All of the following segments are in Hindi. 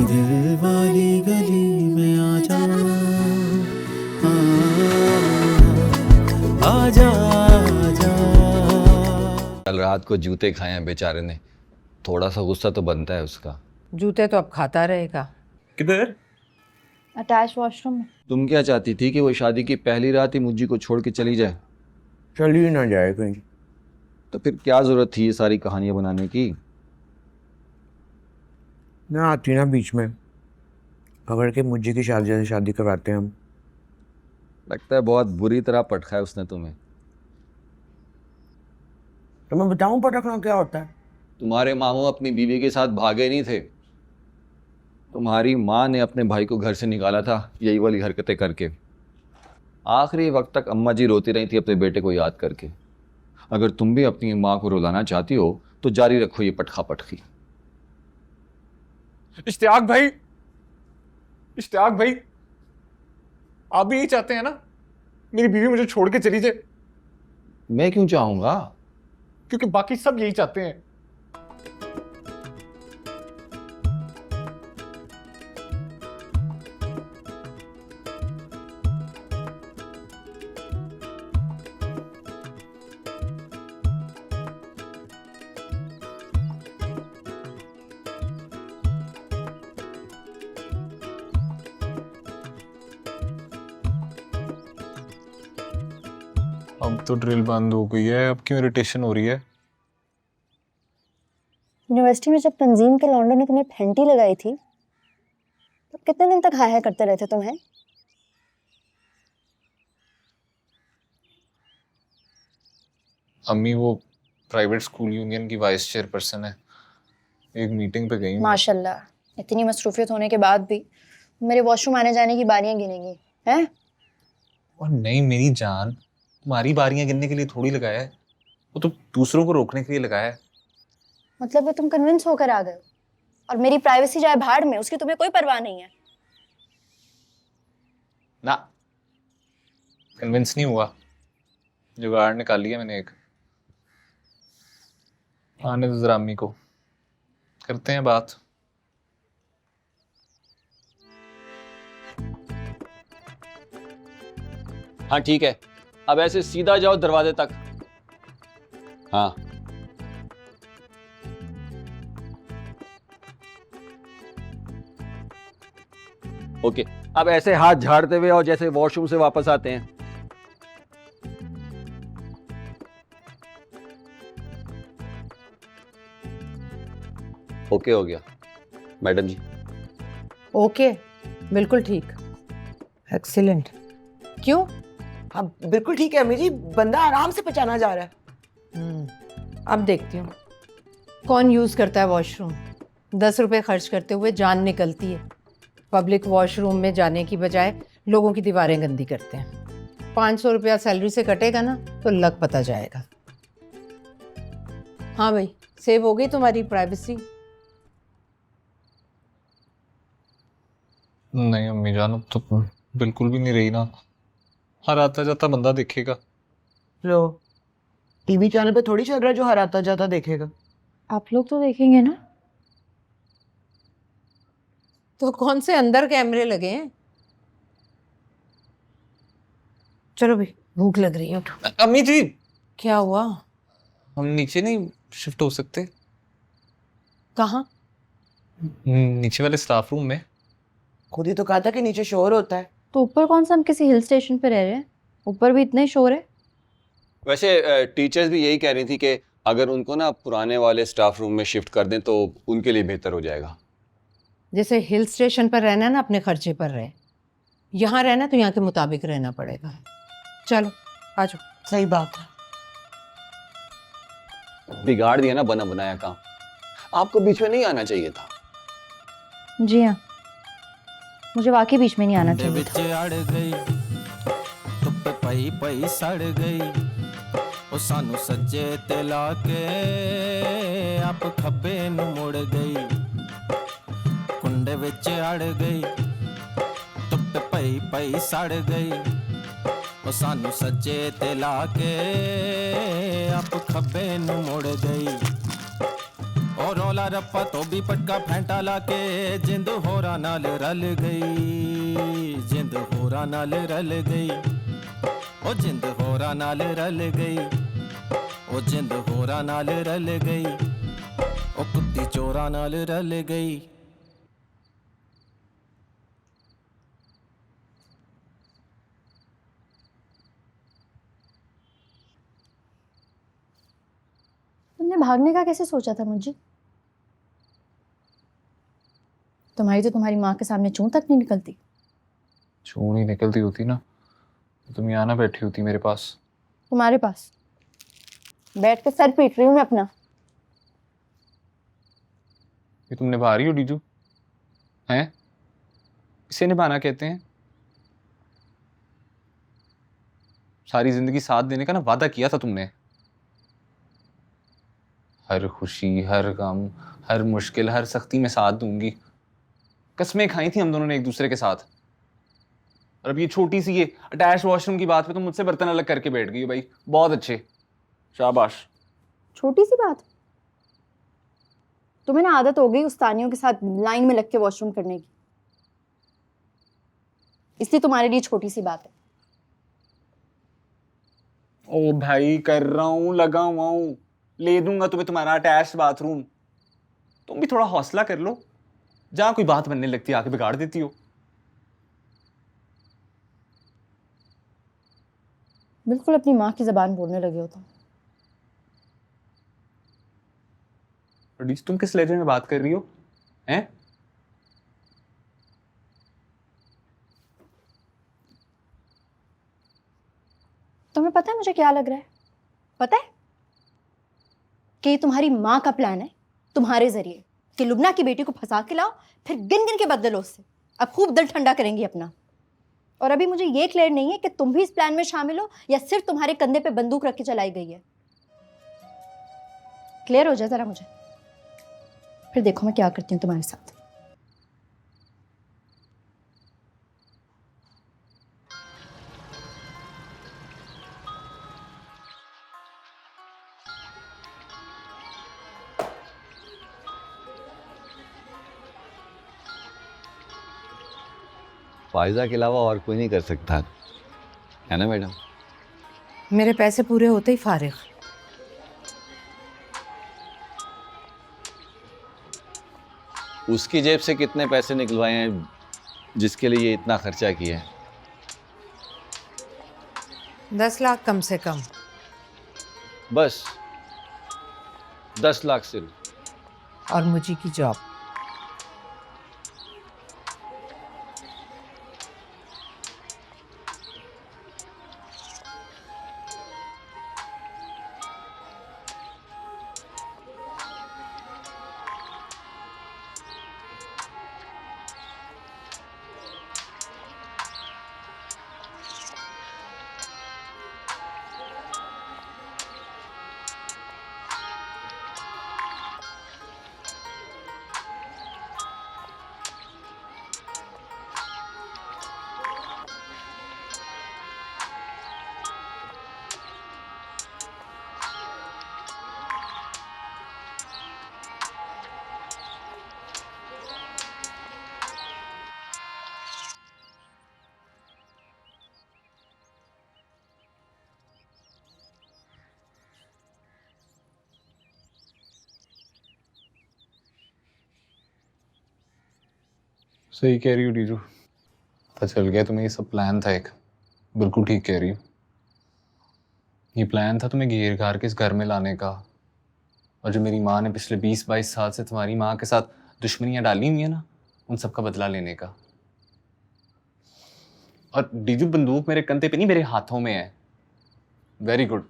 दिल वाली गली में आजा, आजा आजा। कल रात को जूते खाए हैं बेचारे ने, थोड़ा सा गुस्सा तो बनता है उसका। जूते तो अब खाता रहेगा। किधर? अटैच वॉशरूम में। तुम क्या चाहती थी कि वो शादी की पहली रात ही मुझी को छोड़ के चली जाए? चली ही ना जाए कहीं। तो फिर क्या जरूरत थी ये सारी कहानियां बनाने की? ना आती ना बीच में, खबर के मुझे की शादी से शादी करवाते हैं हम। लगता है बहुत बुरी तरह पटका है उसने तुम्हें। तो मैं बताऊं पटकना क्या होता है? तुम्हारे मामू अपनी बीवी के साथ भागे नहीं थे, तुम्हारी माँ ने अपने भाई को घर से निकाला था यही वाली हरकतें करके। आखिरी वक्त तक अम्मा जी रोती रही थी अपने बेटे को याद करके। अगर तुम भी अपनी माँ को रुलाना चाहती हो तो जारी रखो ये पटखा पटखी। इश्तियाक भाई, इश्तियाक भाई, आप भी यही चाहते हैं ना मेरी बीवी मुझे छोड़ के चली जाए? मैं क्यों चाहूंगा? क्योंकि बाकी सब यही चाहते हैं। अब तो ड्रिल बंद हो गई है, अब क्यों इरिटेशन हो रही है? यूनिवर्सिटी में जब तंजीम के लौंडों ने तुम्हें फेंटी लगाई थी तब कितने दिन तक हाय हाय करते रहते तुम्हें? अम्मी वो प्राइवेट स्कूल यूनियन की वाइस चेयरपर्सन है, एक मीटिंग पे गई हूँ। माशाल्लाह, इतनी मसरूफियत होने के बाद भी मेरे वॉशरूम आने जाने की बारियां गिनेंगी हैं? और नहीं मेरी जान, तुम्हारी बारियां गिनने के लिए थोड़ी लगाया है, वो तो दूसरों को रोकने के लिए लगाया है। मतलब वो तुम कन्विंस होकर आ गए हो और मेरी प्राइवेसी जाए भाड़ में, उसकी तुम्हें कोई परवाह नहीं है? ना, कन्विंस नहीं हुआ, जुगाड़ निकाल लिया मैंने एक। आने दो जरा अम्मी को, करते हैं बात। हाँ ठीक है, अब ऐसे सीधा जाओ दरवाजे तक। हाँ ओके, अब ऐसे हाथ झाड़ते हुए और जैसे वॉशरूम से वापस आते हैं। ओके हो गया मैडम जी। ओके, बिल्कुल ठीक, एक्सीलेंट। क्यों? हाँ बिल्कुल ठीक है अम्मी जी, बंदा आराम से पचाना जा रहा है। अब देखती हूँ कौन यूज करता है वॉशरूम। 10 रुपए खर्च करते हुए जान निकलती है। पब्लिक वॉशरूम में जाने की बजाय लोगों की दीवारें गंदी करते हैं। 500 रुपया सैलरी से कटेगा ना तो लग पता जाएगा। हाँ भाई, सेव हो गई तुम्हारी प्राइवेसी? नहीं अम्मी जान, अब तो बिल्कुल भी नहीं रही ना, हर आता जाता बंदा देखेगा। लो, टीवी चैनल पे थोड़ी चल रहा है जो हर आता जाता देखेगा। आप लोग तो देखेंगे ना। तो कौन से अंदर कैमरे लगे हैं? चलो भाई, भूख लग रही है, उठो। अम्मी जी, क्या हुआ? हम नीचे नहीं शिफ्ट हो सकते? कहाँ? नीचे वाले स्टाफ रूम में। खुद ही तो कहा था कि नीचे शोर होता है। तो ऊपर कौन सा हम किसी हिल स्टेशन पे रह रहे हैं? ऊपर भी इतना ही शोर है। वैसे टीचर्स भी यही कह रही थी कि अगर उनको ना पुराने वाले स्टाफ रूम में शिफ्ट कर दें तो उनके लिए बेहतर हो जाएगा। जैसे हिल स्टेशन पर रहना ना अपने खर्चे पर रहे, यहाँ रहना तो यहाँ के मुताबिक रहना पड़ेगा। चलो आ जाओ। सही बात है। बिगाड़ दिया ना बना बनाया काम, आपको बीच में नहीं आना चाहिए था। जी हाँ, मुझे वाकई बीच में नहीं आना चाहिए था। अड़ गई धुप पई पई सड़ गई, ओ सानू सज्जे ते लाके आप खब्बे नु मुड़ गई। कुंडे विच अड़ गई धुप पई पई सड़ गई, ओ सानू सज्जे ते लाके आप खब्बे नु मुड़ गई। ओ रौला रप्पा तो भी पटका फैंटा लाके जिंद होरा नाल रल गई, जिंद होरा नाल रल गई, ओ जिंद होरा नाल रल गई, ओ जिंद होरा नाल रल गई, ओ कुत्ती चोरा नाल रल गई। तुमने भागने का कैसे सोचा था मुझे? तुम्हारी तो तुम्हारी माँ के सामने चूं तक नहीं निकलती। क्यों नहीं निकलती होती ना, तो तुम यहाँ ना बैठी होती मेरे पास। तुम्हारे पास बैठ के सर पीट रही हूँ मैं अपना। ये तुम निभा रही हो डीजू? हैं? इसे निभाना कहते हैं? सारी जिंदगी साथ देने का ना वादा किया था तुमने। हर खुशी, हर गम, हर मुश्किल, हर सख्ती में साथ दूंगी। कसमें खाई थी हम दोनों ने एक दूसरे के साथ। और अब ये छोटी सी ये अटैच वॉशरूम की बात पे तुम मुझसे बर्तन अलग करके बैठ गई हो भाई। बहुत अच्छे, शाबाश। छोटी सी बात। तुम्हें ना आदत हो गई उस्तानियों के साथ लाइन में लग के वॉशरूम करने की, इसलिए तुम्हारे लिए छोटी सी बात है। ओ भाई कर रहा हूँ, लगा हुआ हूँ, ले दूंगा तुम्हें तुम्हारा अटैच बाथरूम। तुम भी थोड़ा हौसला कर लो। जहां कोई बात बनने लगती है आके बिगाड़ देती हो। बिल्कुल अपनी माँ की जबान बोलने लगे हो तुम। तुम किस लहजे में बात कर रही हो? हैं? तुम्हें पता है मुझे क्या लग रहा है? पता है कि ये तुम्हारी माँ का प्लान है, तुम्हारे जरिए, कि लुबना की बेटी को फंसा के लाओ, फिर गिन गिन के बदले लो उससे। अब खूब दिल ठंडा करेंगी अपना। और अभी मुझे ये क्लियर नहीं है कि तुम भी इस प्लान में शामिल हो या सिर्फ तुम्हारे कंधे पे बंदूक रख के चलाई गई है। क्लियर हो जाए जरा मुझे, फिर देखो मैं क्या करती हूँ तुम्हारे साथ। फायजा के अलावा और कोई नहीं कर सकता है ना मैडम? मेरे पैसे पूरे होते ही फारिग। उसकी जेब से कितने पैसे निकलवाए हैं जिसके लिए ये इतना खर्चा किया है? 10 लाख कम से कम। बस 10 लाख सिर्फ? और मुझे की जॉब। सही कह रही हो डीजू, पता चल गया तुम्हें ये सब प्लान था एक। बिल्कुल ठीक कह रही हो। ये प्लान था तुम्हें घेर घार के इस घर में लाने का। और जो मेरी माँ ने पिछले 20-22 साल से तुम्हारी माँ के साथ दुश्मनियां डाली हुई है ना, उन सब का बदला लेने का। और डीजू बंदूक मेरे कंधे पे नहीं, मेरे हाथों में है। वेरी गुड,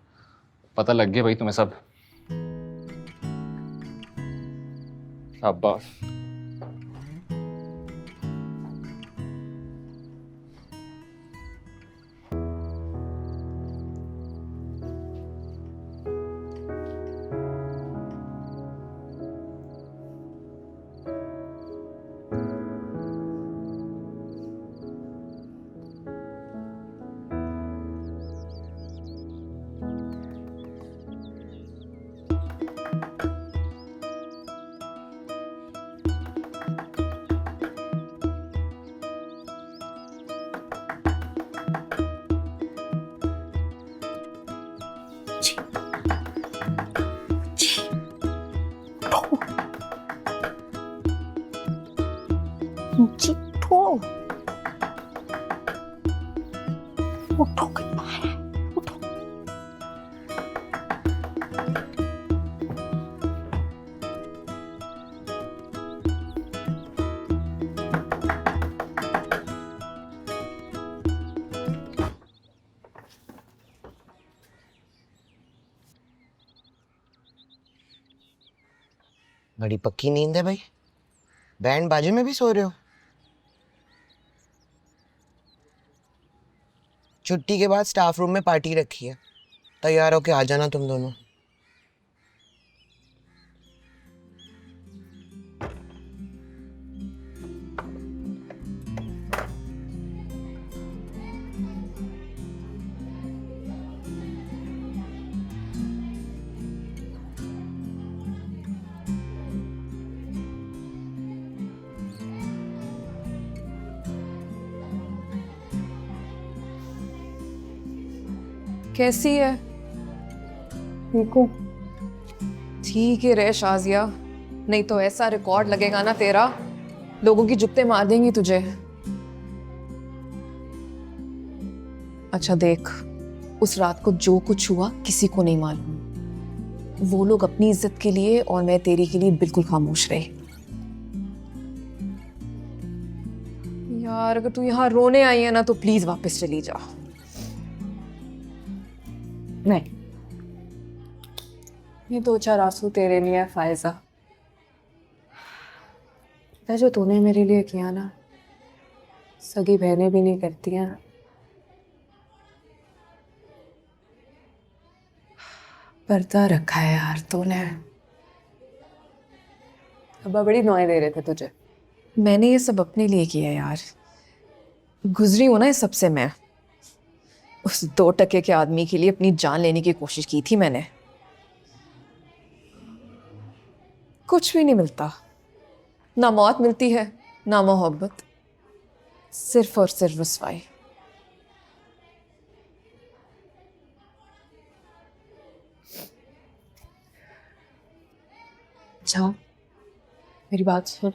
पता लग गया भाई तुम्हें सब। शाबाश। जी उठो, उठो कितना है, उठो। बड़ी पक्की नींद है भाई। बैंड बाजे में भी सो रहे हो? छुट्टी के बाद स्टाफ रूम में पार्टी रखी है, तैयार होके आ जाना तुम दोनों। कैसी है? देखो ठीक है रे शाजिया, नहीं तो ऐसा रिकॉर्ड लगेगा ना तेरा, लोगों की जुत्ते मार देंगी तुझे। अच्छा देख, उस रात को जो कुछ हुआ किसी को नहीं मालूम। वो लोग अपनी इज्जत के लिए और मैं तेरी के लिए बिल्कुल खामोश रहे। यार अगर तू यहाँ रोने आई है ना तो प्लीज वापस चली जा। नहीं, ये दो चार आंसू तेरे लिए है फायजा। जो तूने मेरे लिए किया ना, सगी बहनें भी नहीं करती हैं। पर्दा रखा है यार तूने। अब्बा बड़ी नॉय दे रहे थे तुझे। मैंने ये सब अपने लिए किया यार, गुजरी हूं ना इस सबसे मैं। उस 2 टके के आदमी के लिए अपनी जान लेने की कोशिश की थी मैंने। कुछ भी नहीं मिलता, ना मौत मिलती है ना मोहब्बत, सिर्फ और सिर्फ रुसवाई। अच्छा मेरी बात सुन,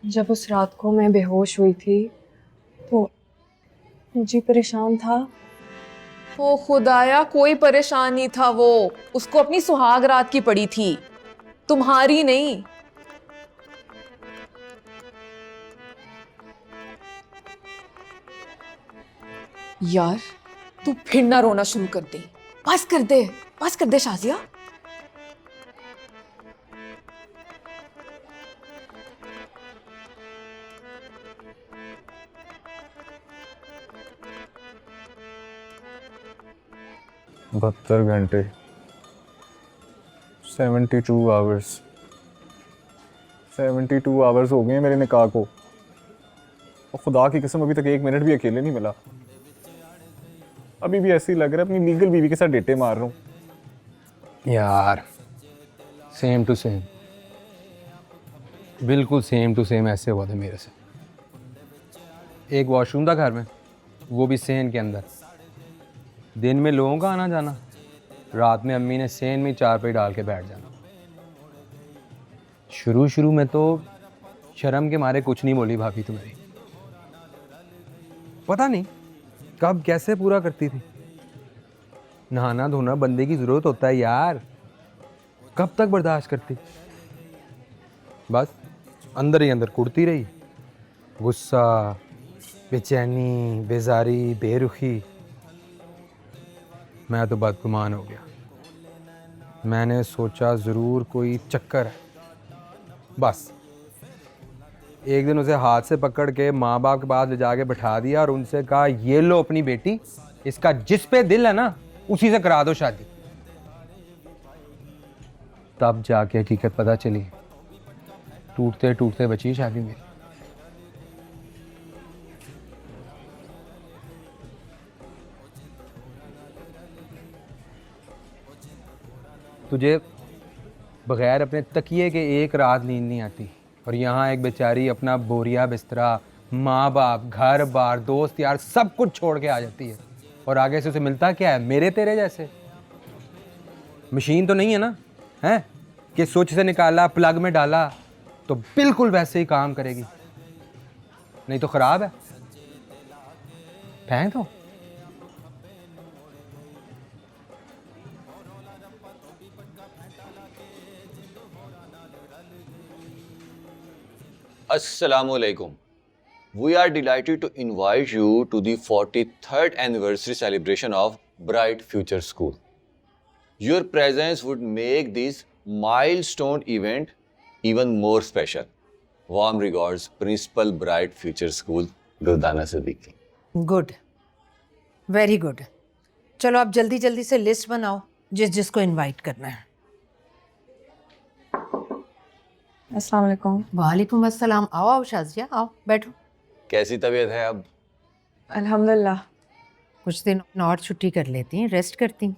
जब उस रात को मैं बेहोश हुई थी तो मुझे परेशान था। वो खुदाया कोई परेशान नहीं था, वो उसको अपनी सुहाग रात की पड़ी थी, तुम्हारी नहीं। यार तू फिर ना रोना शुरू कर दे, बस कर दे, बस कर दे शाजिया। बहत्तर घंटे 72 आवर्स 72 आवर्स हो गए हैं मेरे निकाह को, और खुदा की कसम अभी तक 1 मिनट भी अकेले नहीं मिला। अभी भी ऐसे ही लग रहा है अपनी लीगल बीवी के साथ डेटे मार रहा हूँ। यार सेम टू सेम, बिल्कुल सेम टू सेम ऐसे हुआ था मेरे से। एक वॉशरूम था घर में, वो भी सेन के अंदर। दिन में लोगों का आना जाना, रात में अम्मी ने सेन में चारपाई डाल के बैठ जाना। शुरू में तो शर्म के मारे कुछ नहीं बोली भाभी तुम्हारी, पता नहीं कब कैसे पूरा करती थी। नहाना धोना बंदे की ज़रूरत होता है यार, कब तक बर्दाश्त करती। बस अंदर ही अंदर कुड़ती रही, गुस्सा, बेचैनी, बेजारी, बेरुखी। मैं तो बदगुमान हो गया। मैंने सोचा ज़रूर कोई चक्कर है। बस एक दिन उसे हाथ से पकड़ के माँ बाप के पास ले जाके बैठा दिया और उनसे कहा, ये लो अपनी बेटी, इसका जिस पे दिल है ना उसी से करा दो शादी। तब जाके हकीकत पता चली, टूटते टूटते बची शादी मेरी। तुझे बगैर अपने तकिए के एक रात नींद नहीं आती, और यहाँ एक बेचारी अपना बोरिया बिस्तरा, माँ बाप, घर बार, दोस्त यार सब कुछ छोड़ के आ जाती है। और आगे से उसे मिलता क्या है, मेरे तेरे जैसे। मशीन तो नहीं है ना, है कि स्विच से निकाला प्लग में डाला तो बिल्कुल वैसे ही काम करेगी, नहीं तो खराब है। फेंक दो। Assalamualaikum. We are delighted to invite you to the 43rd anniversary celebration of Bright Future School. Your presence would make this milestone event even more special. Warm regards, Principal Bright Future School, Durdana Siddiqui. Good, very good. चलो आप जल्दी जल्दी से लिस्ट बनाओ जिस जिसको इनवाइट करना है। अस्सलाम वालेकुम। वालेकुम अस्सलाम। आओ आओ शाजिया, आओ बैठो। कैसी तबीयत है अब? अल्हम्दुलिल्लाह। कुछ दिन और छुट्टी कर लेती हैं, रेस्ट करती हैं।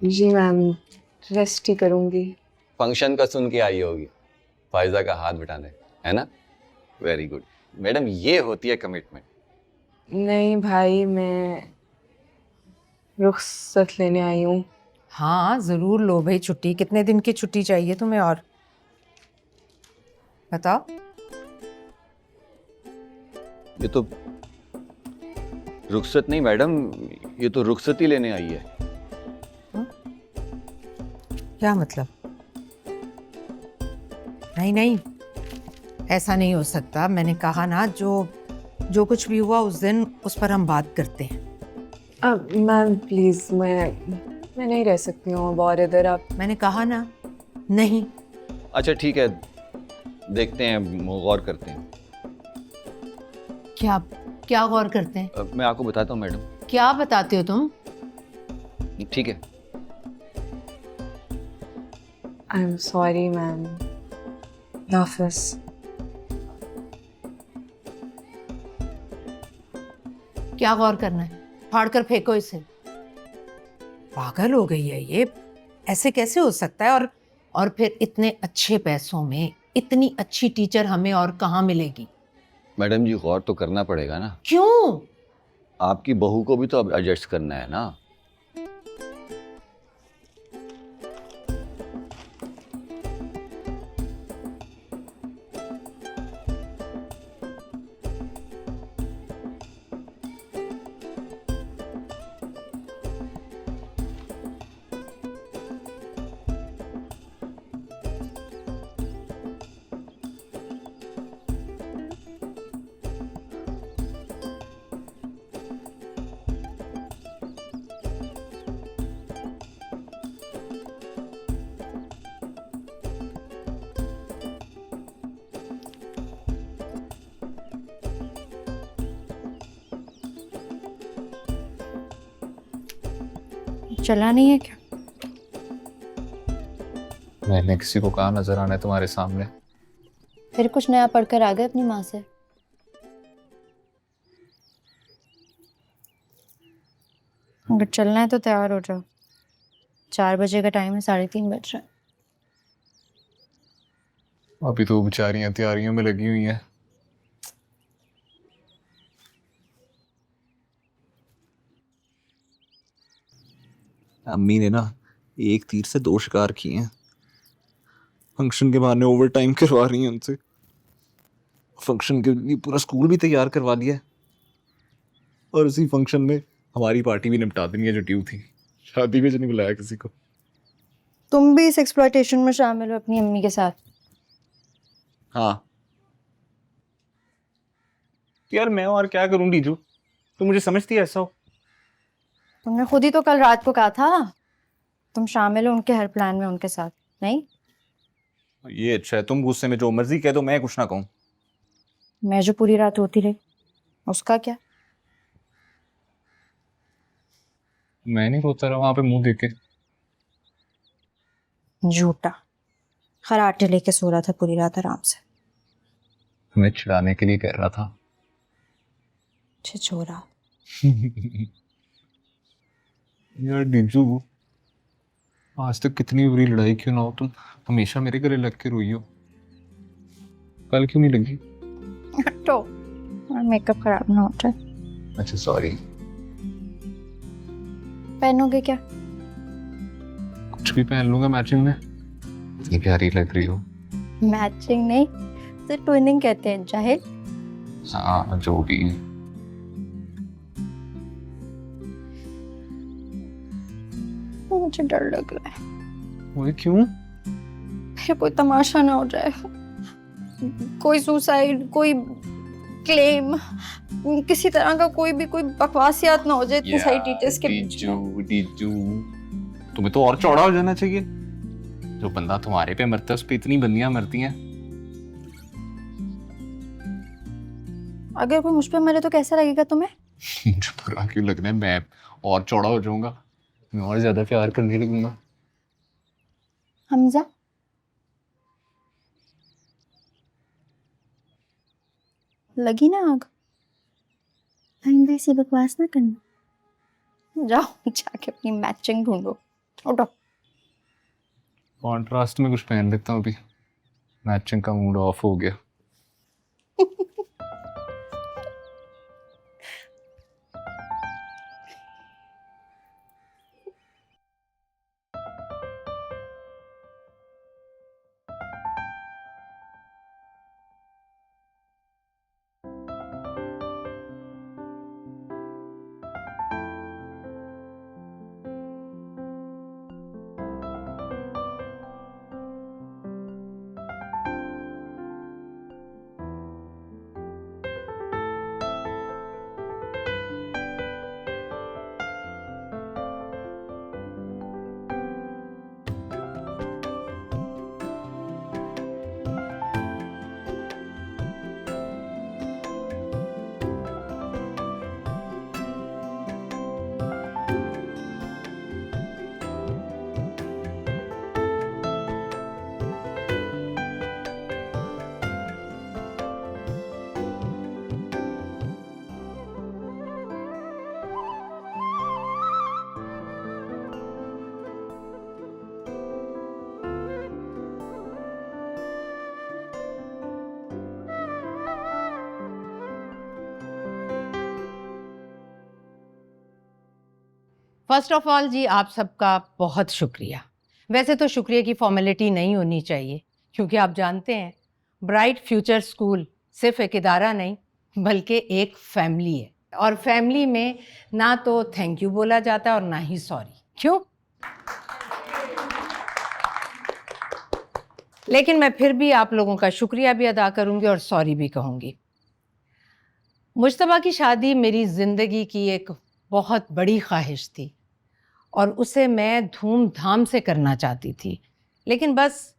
जी मैम, रेस्ट ही करूँगी। फंक्शन का सुन के आई होगी, फायजा का हाथ बटाने, है ना? वेरी गुड मैडम, ये होती है कमिटमेंट। नहीं भाई, मैं रुखसत लेने आई हूँ। हाँ ज़रूर लो भाई छुट्टी। कितने दिन की छुट्टी चाहिए तुम्हें और बताओ। ये तो रुखसत नहीं मैडम, ये तो रुखसत ही लेने आई है। क्या मतलब? नहीं नहीं, ऐसा नहीं हो सकता। मैंने कहा ना, जो कुछ भी हुआ उस दिन उस पर हम बात करते हैं। मैम प्लीज़, मैं नहीं रह सकती हूँ अब और इधर। आप मैंने कहा ना नहीं। अच्छा ठीक है, देखते हैं, गौर करते हैं। क्या क्या गौर करते हैं? मैं आपको बताता हूँ मैडम। क्या बताते हो तुम? ठीक है। I am sorry ma'am. हाफिज़। क्या गौर करना है? फाड़ कर फेंको इसे। पागल हो गई है ये, ऐसे कैसे हो सकता है? और फिर इतने अच्छे पैसों में इतनी अच्छी टीचर हमें और कहाँ मिलेगी? मैडम जी गौर तो करना पड़ेगा ना। क्यों? आपकी बहू को भी तो अब एडजस्ट करना है ना। चला नहीं है क्या? मैंने किसी को कहा नजर आना है तुम्हारे सामने? फिर कुछ नया पढ़कर आ गए अपनी माँ से? अगर चलना है तो तैयार हो जाओ। 4 बजे का टाइम है, 3:30 बज रहे हैं। अभी तो बेचारियां तैयारियों में लगी हुई हैं। अम्मी ने ना एक तीर से 2 शिकार किए हैं। फंक्शन के बहाने ओवर टाइम करवा रही हैं उनसे। फंक्शन के लिए पूरा स्कूल भी तैयार करवा लिया है, और उसी फंक्शन में हमारी पार्टी भी निपटा देनी है जो ड्यू थी। शादी में जो नहीं बुलाया किसी को। तुम भी इस एक्सप्लॉयटेशन में शामिल हो अपनी अम्मी के साथ? हाँ यार, मैं और क्या करूं डीजू, तुम मुझे समझती है ऐसा हो? तुमने खुद ही तो कल रात को कहा था तुम शामिल हो उनके हर प्लान में उनके साथ, नहीं? ये अच्छा है, तुम गुस्से में जो मर्जी कह दो, मैं कुछ ना कहूं। मैं जो पूरी रात रोती रही उसका क्या? मैं नहीं रोता रहा वहां पे मुंह देख के। झूठा खराटे लेके सो रहा था पूरी रात आराम से। मैं चिढ़ाने के लिए कह रहा था। छिछोरा। यार डिंजू, आज तक कितनी बुरी लड़ाई क्यों ना हो, तुम हमेशा मेरे गले लग के रोई हो। कल क्यों नहीं लगी? हटो, और मेकअप खराब ना हो जाए। अच्छा सॉरी। पहनोगे क्या? कुछ भी पहन लूंगा मैचिंग में। इतनी प्यारी लग रही हो। मैचिंग नहीं, तो ट्विनिंग कहते हैं जाहिल। हाँ जो भी। मुझे डर लग रहा है, वो क्यों? फिर कोई तमाशा ना हो जाए, कोई सुसाइड, कोई क्लेम, किसी तरह का कोई बकवासियत ना हो जाए इतने सारे टीचर्स के बीच में। डीजू तुम्हें तो और चौड़ा हो जाना चाहिए। जो बंदा तुम्हारे पे मरता है उस पे इतनी बंदियां मरती हैं। अगर कोई मुझ पे मरे तो कैसा लगेगा तुम्हें? मुझे बुरा क्यों लगना है? मैं और चौड़ा हो जाऊंगा, मैं और ज्यादा प्यार करने लगूंगा। हमजा, लगी ना आग? आइंदा ऐसी बकवास ना करना। जाओ जाके अपनी मैचिंग ढूंढो, उठो। कॉन्ट्रास्ट में कुछ पहन लेता हूँ अभी, मैचिंग का मूड ऑफ हो गया। फर्स्ट ऑफ ऑल जी, आप सबका बहुत शुक्रिया। वैसे तो शुक्रिया की फॉर्मेलिटी नहीं होनी चाहिए, क्योंकि आप जानते हैं ब्राइट फ्यूचर स्कूल सिर्फ एक इदारा नहीं बल्कि एक फैमिली है, और फैमिली में ना तो थैंक यू बोला जाता है और ना ही सॉरी। क्यों? लेकिन मैं फिर भी आप लोगों का शुक्रिया भी अदा करूंगी और सॉरी भी कहूंगी। मुश्तबा की शादी मेरी ज़िंदगी की एक बहुत बड़ी ख्वाहिश थी और उसे मैं धूमधाम से करना चाहती थी, लेकिन बस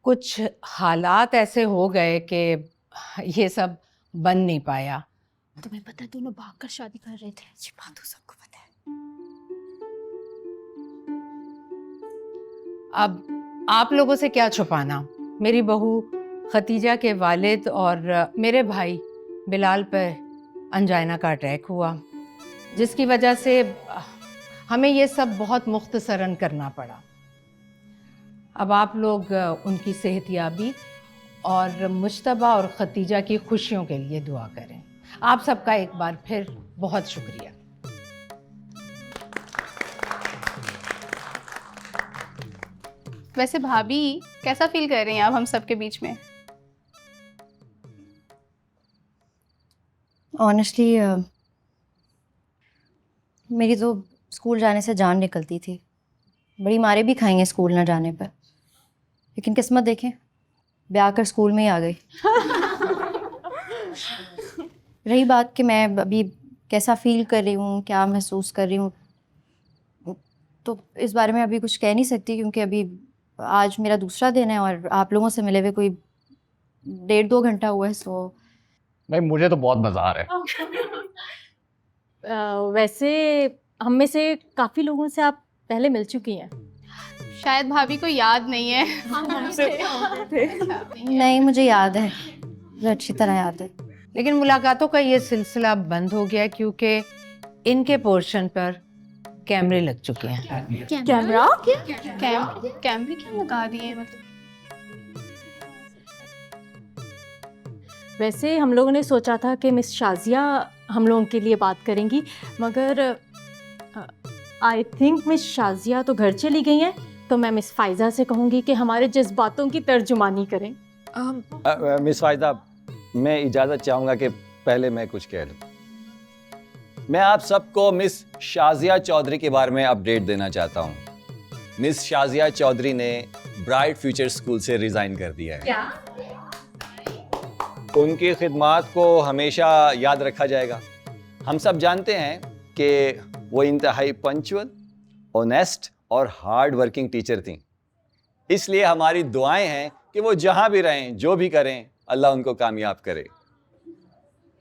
कुछ हालात ऐसे हो गए कि ये सब बन नहीं पाया। तुम्हें पता है दोनों भागकर शादी कर रहे थे, ये बात तो सबको पता है। अब आप लोगों से क्या छुपाना, मेरी बहू खतीजा के वालिद और मेरे भाई बिलाल पर अंजाइना का अटैक हुआ, जिसकी वजह से हमें ये सब बहुत मुख्तसरन करना पड़ा। अब आप लोग उनकी सेहतयाबी और मुश्तबा और खतीजा की खुशियों के लिए दुआ करें। आप सबका एक बार फिर बहुत शुक्रिया। वैसे भाभी कैसा फील कर रही हैं आप हम सबके बीच में? ऑनेस्टली मेरी तो स्कूल जाने से जान निकलती थी। बड़ी मारे भी खाएंगे स्कूल ना जाने पर, लेकिन किस्मत देखें ब्याह कर स्कूल में ही आ गई। रही बात कि मैं अभी कैसा फील कर रही हूँ, क्या महसूस कर रही हूँ, तो इस बारे में अभी कुछ कह नहीं सकती, क्योंकि अभी आज मेरा दूसरा दिन है और आप लोगों से मिले हुए कोई 1.5-2 घंटा हुआ है। सो भाई मुझे तो बहुत मजा आ रहा है। वैसे हम में से काफ़ी लोगों से आप पहले मिल चुकी हैं। शायद भाभी को याद नहीं है। नहीं, मुझे याद है, मुझे अच्छी तरह याद है। लेकिन मुलाकातों का ये सिलसिला बंद हो गया क्योंकि इनके पोर्शन पर कैमरे लग चुके हैं। कैमरा? कैमरे क्यों लगा दिए? मतलब वैसे हम लोगों ने सोचा था कि मिस शाजिया हम लोगों के लिए बात करेंगी, मगर आई थिंक मिस शाजिया तो घर चली गई हैं, तो मैं मिस फाइज़ा से कहूँगी कि हमारे जज्बातों की तर्जुमानी करें। मिस फायदा, मैं इजाज़त चाहूँगा कि पहले मैं कुछ कह लूँ। मैं आप सबको मिस शाजिया चौधरी के बारे में अपडेट देना चाहता हूँ। मिस शाजिया चौधरी ने ब्राइट फ्यूचर स्कूल से रिजाइन कर दिया है। क्या? उनकी खिदमात को हमेशा याद रखा जाएगा। हम सब जानते हैं कि वो इंतहाई पंक्चुअल, ऑनेस्ट और हार्ड वर्किंग टीचर थी। इसलिए हमारी दुआएं हैं कि वो जहां भी रहें, जो भी करें, अल्लाह उनको कामयाब करे।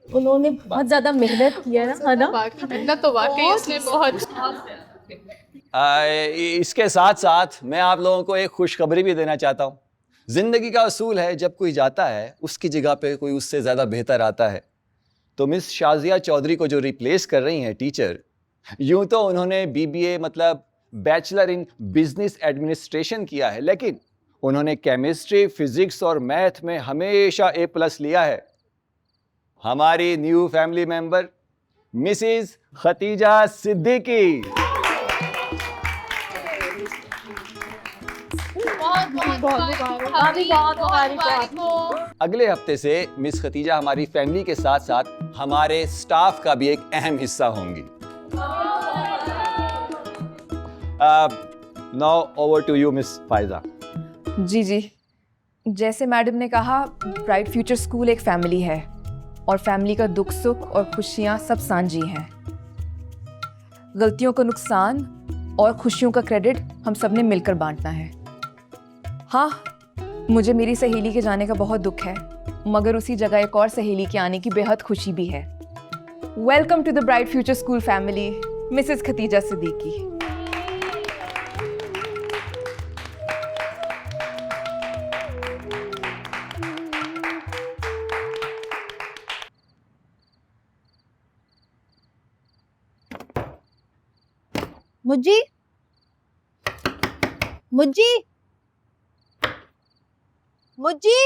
उन्होंने बहुत ज़्यादा मेहनत किया है ना? मेहनत तो वाकई उसने बहुत। इसके साथ साथ मैं आप लोगों को एक खुशखबरी भी देना चाहता हूँ। जिंदगी का उसूल है, जब कोई जाता है उसकी जगह पे कोई उससे ज़्यादा बेहतर आता है। तो मिस शाजिया चौधरी को जो रिप्लेस कर रही हैं टीचर, यूं तो उन्होंने BBA मतलब बैचलर इन बिजनेस एडमिनिस्ट्रेशन किया है, लेकिन उन्होंने केमिस्ट्री, फिजिक्स और मैथ में हमेशा A+ लिया है। हमारी new family member Mrs Khatija Siddiqui. अगले हफ्ते से मिस खतीजा हमारी फैमिली के साथ साथ हमारे स्टाफ का भी एक अहम हिस्सा होंगी। Now over to you miss Faiza. जी जी, जैसे मैडम ने कहा, ब्राइट फ्यूचर स्कूल एक फैमिली है और फैमिली का दुख सुख और खुशियाँ सब सांझी हैं। गलतियों का नुकसान और खुशियों का क्रेडिट हम सब ने मिलकर बांटना है। हाँ, मुझे मेरी सहेली के जाने का बहुत दुख है, मगर उसी जगह एक और सहेली के आने की बेहद खुशी भी है। Welcome to the Bright Future school family, Mrs Khatija Siddiqui. Mujji, Mujji, Mujji,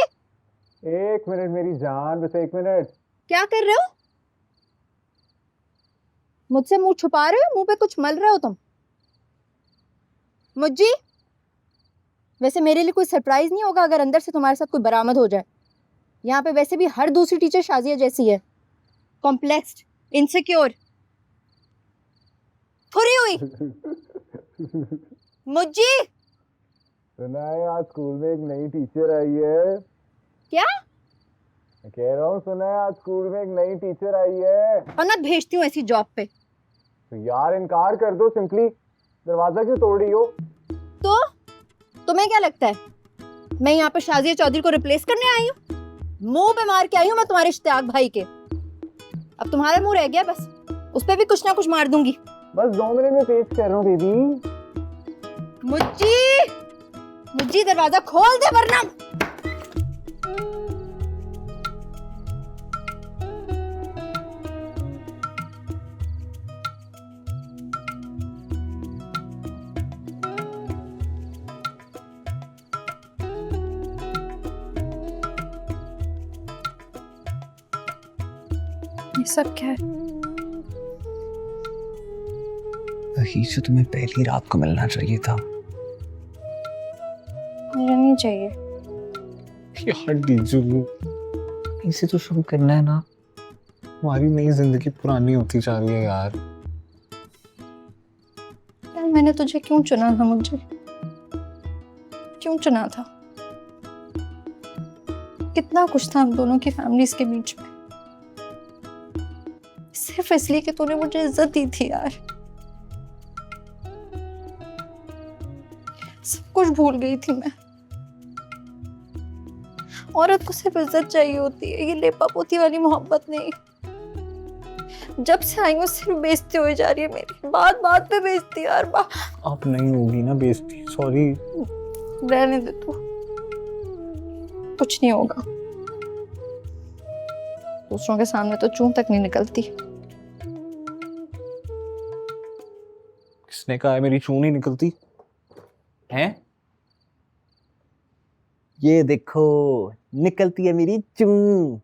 एक मिनट मेरी जान, बस एक मिनट। क्या कर रहे हो? मुझसे मुंह छुपा रहे हो? मुंह पे कुछ मल रहे हो तुम? मुज्जी, वैसे मेरे लिए कोई सरप्राइज नहीं होगा अगर अंदर से तुम्हारे साथ कोई बरामद हो जाए। यहाँ पे वैसे भी हर दूसरी टीचर शाजिया जैसी है, कॉम्प्लेक्स्ड, इनसिक्योर, थोड़ी हुई। मुज्जी, सुना है आज स्कूल में एक नई टीचर आई है। क्या? मैं कह रहा हूँ, सुना है आज स्कूल में एक नई टीचर आई है। अनत भेजती हूँ ऐसी जॉब पे। तो यार इनकार कर दो, सिंपली दरवाजा क्यों तोड़ रही हो? तो तुम्हें क्या लगता है मैं यहाँ पे शाजिया चौधरी को रिप्लेस करने आई हूँ? मुंह पे मार के आई हूँ मैं तुम्हारे इश्तियाक भाई के। अब तुम्हारा मुंह रह गया, बस उस पे भी कुछ ना कुछ मार दूंगी। बस 2 मिनट में पेश कर रहा हूँ बेबी। मुज्जी, मुज्जी दरवाजा खोल दे वरना। ये सब क्या है? वही जो तुम्हें पहली रात को मिलना चाहिए था। मुझे नहीं चाहिए। यार डीजू, इसे तो शुरू करना है ना। हमारी नई जिंदगी पुरानी होती जा रही है यार। यार मैंने तुझे क्यों चुना था? मुझे क्यों चुना था? कितना कुछ था हम दोनों की फैमिलीज के बीच में, सिर्फ इसलिए कि तूने मुझे इज्जत दी थी यार। सब कुछ भूल गई थी मैं। औरत को सिर्फ इज्जत चाहिए होती है, ये लेपा पोती वाली मोहब्बत नहीं। जब से आई हूँ सिर्फ बेइज्जती हो जा रही है मेरी, बात बात पे बेइज्जती यार। अब नहीं होगी ना बेइज्जती, सॉरी। रहने दे तू, कुछ नहीं होगा। दूसरों के सामने तो चूं तक नहीं निकलती। किसने कहा है मेरी चूं नहीं निकलती? हैं? ये देखो, निकलती है मेरी चूं।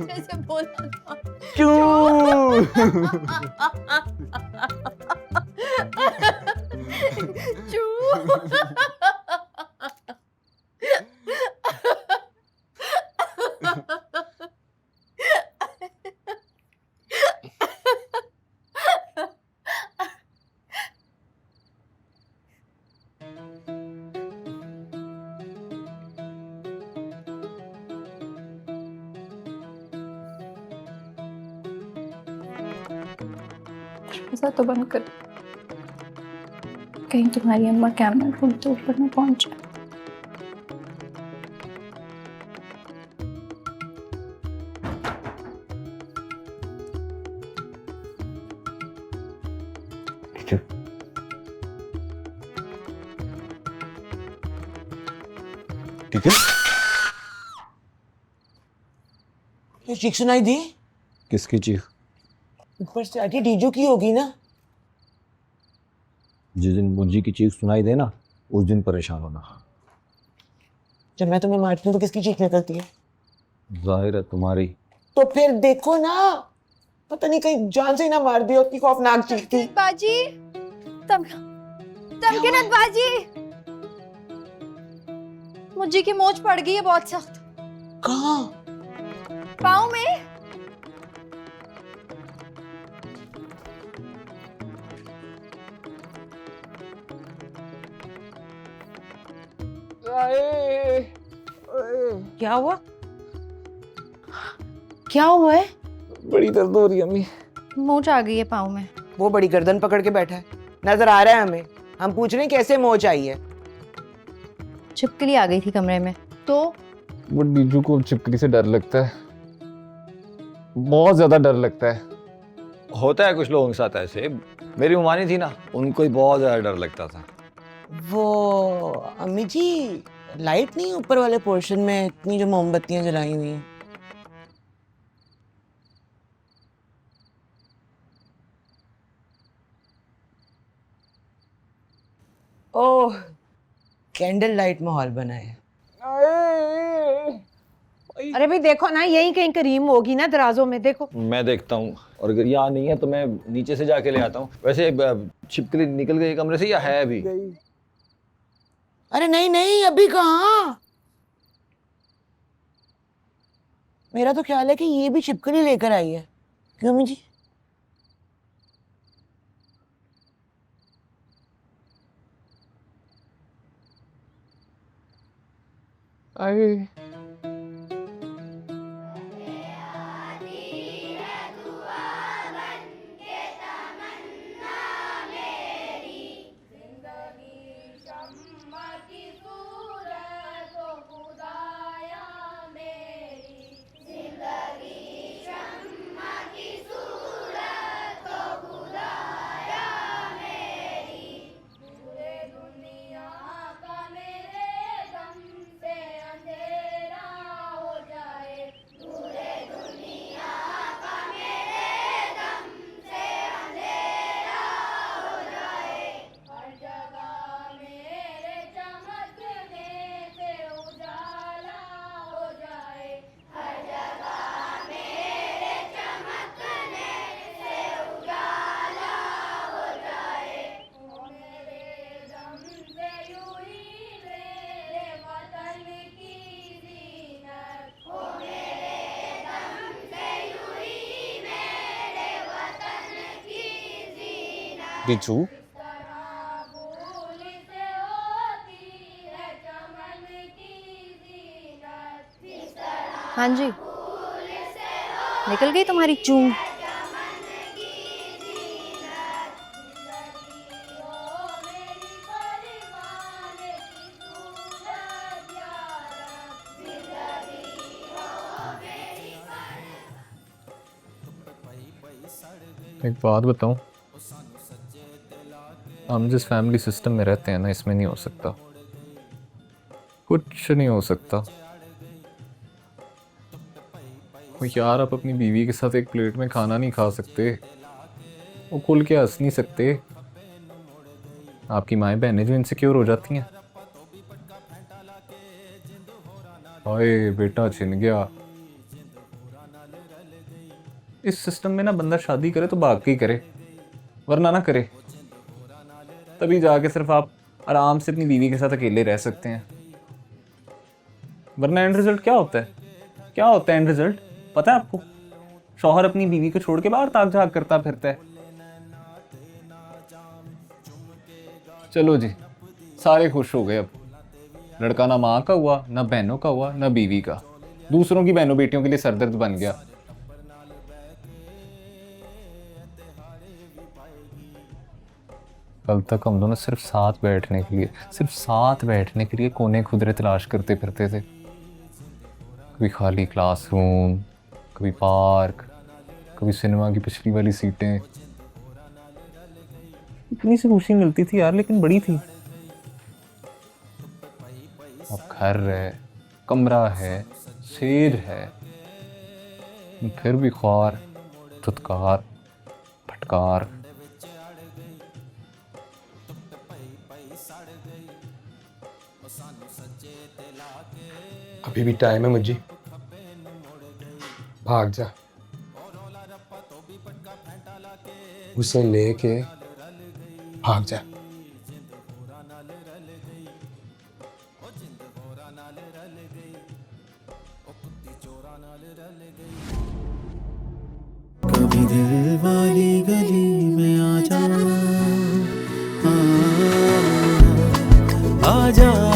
जैसे बोला था। चू। ऐसा तो बंद कर, कहीं तुम्हारी अम्मा कैमरा ढूंढते ऊपर न पहुंच जाए। ठीक है। ये चीख सुनाई दी? किसकी चीख? ऊपर से आती डीजो की होगी ना। जिस दिन मुंजी की चीख सुनाई दे ना, उस दिन परेशान होना। जब मैं तुम्हें मारती हूँ तो किसकी चीख निकलती है? जाहिर है तुम्हारी। तो फिर देखो ना, पता नहीं कहीं जान से ही ना मार दिया, उतनी खौफनाक चीख थी। बाजी, तमकिनत बाजी, मुझे की मोच पड़ गई है बहुत सख्त। कहाँ? पाँव में। क्या हुआ? क्या हुआ है? बड़ी दर्द हो रही है अम्मी। मोच आ गई है पाँव में। वो बड़ी गर्दन पकड़ के बैठा है, नजर आ रहा है हमें। हम पूछ रहे हैं कैसे मोच आई है। छिपकली आ गई थी कमरे में तो। वो बीजू को छिपकली से डर लगता है, बहुत ज्यादा डर लगता है। होता है कुछ लोगों के साथ ऐसे। मेरी उमानी थी ना, उनको ही बहुत ज्यादा डर लगता था। वो अम्मी जी, लाइट नहीं ऊपर वाले पोर्शन में, इतनी जो मोमबत्तियां जलाई हुई हैं। ओह, कैंडल लाइट माहौल बना है। अरे भाई देखो ना, यही कहीं करीम होगी ना, दराजों में देखो। मैं देखता हूँ, और अगर यहाँ नहीं है तो मैं नीचे से जाके ले आता हूँ। वैसे छिपकली निकल गई कमरे से या है अभी? अरे नहीं नहीं, अभी कहाँ। मेरा तो ख्याल है कि ये भी छिपकली लेकर आई है। क्यों अम्मी जी? आए बीजू, हाँ जी, निकल गई तुम्हारी चूं। एक बात बताऊं, हम जिस फैमिली सिस्टम में रहते हैं ना, इसमें नहीं हो सकता, कुछ नहीं हो सकता। वो यार, आप अपनी बीवी के साथ एक प्लेट में खाना नहीं खा सकते, वो खुल के हंस नहीं सकते। आपकी माएँ बहनें जो इनसिक्योर हो जाती हैं। हाय बेटा छिन गया। इस सिस्टम में ना बंदा शादी करे तो भाग के ही करे, वरना ना करे। तभी जाके सिर्फ आप आराम से अपनी बीवी के साथ अकेले रह सकते हैं। वरना एंड रिजल्ट क्या होता है? क्या होता है एंड रिजल्ट पता है आपको? शौहर अपनी बीवी को छोड़ के बाहर ताक झाक करता फिरता है। चलो जी, सारे खुश हो गए। अब लड़का ना माँ का हुआ, ना बहनों का हुआ, ना बीवी का, दूसरों की बहनों बेटियों के लिए सरदर्द बन गया। कल तक हम दोनों सिर्फ साथ बैठने के लिए कोने खुदरे तलाश करते फिरते थे। कभी खाली क्लासरूम, कभी पार्क, कभी सिनेमा की पिछली वाली सीटें। इतनी सी खुशी मिलती थी यार, लेकिन बड़ी थी। अब घर है, कमरा है, सेज है, फिर भी ख्वार, धुतकार, फटकार। अभी भी टाइम है मुझे, भाग जा, उसे लेके भाग जा। कभी दिल वाली गली में आ जा, आ जा।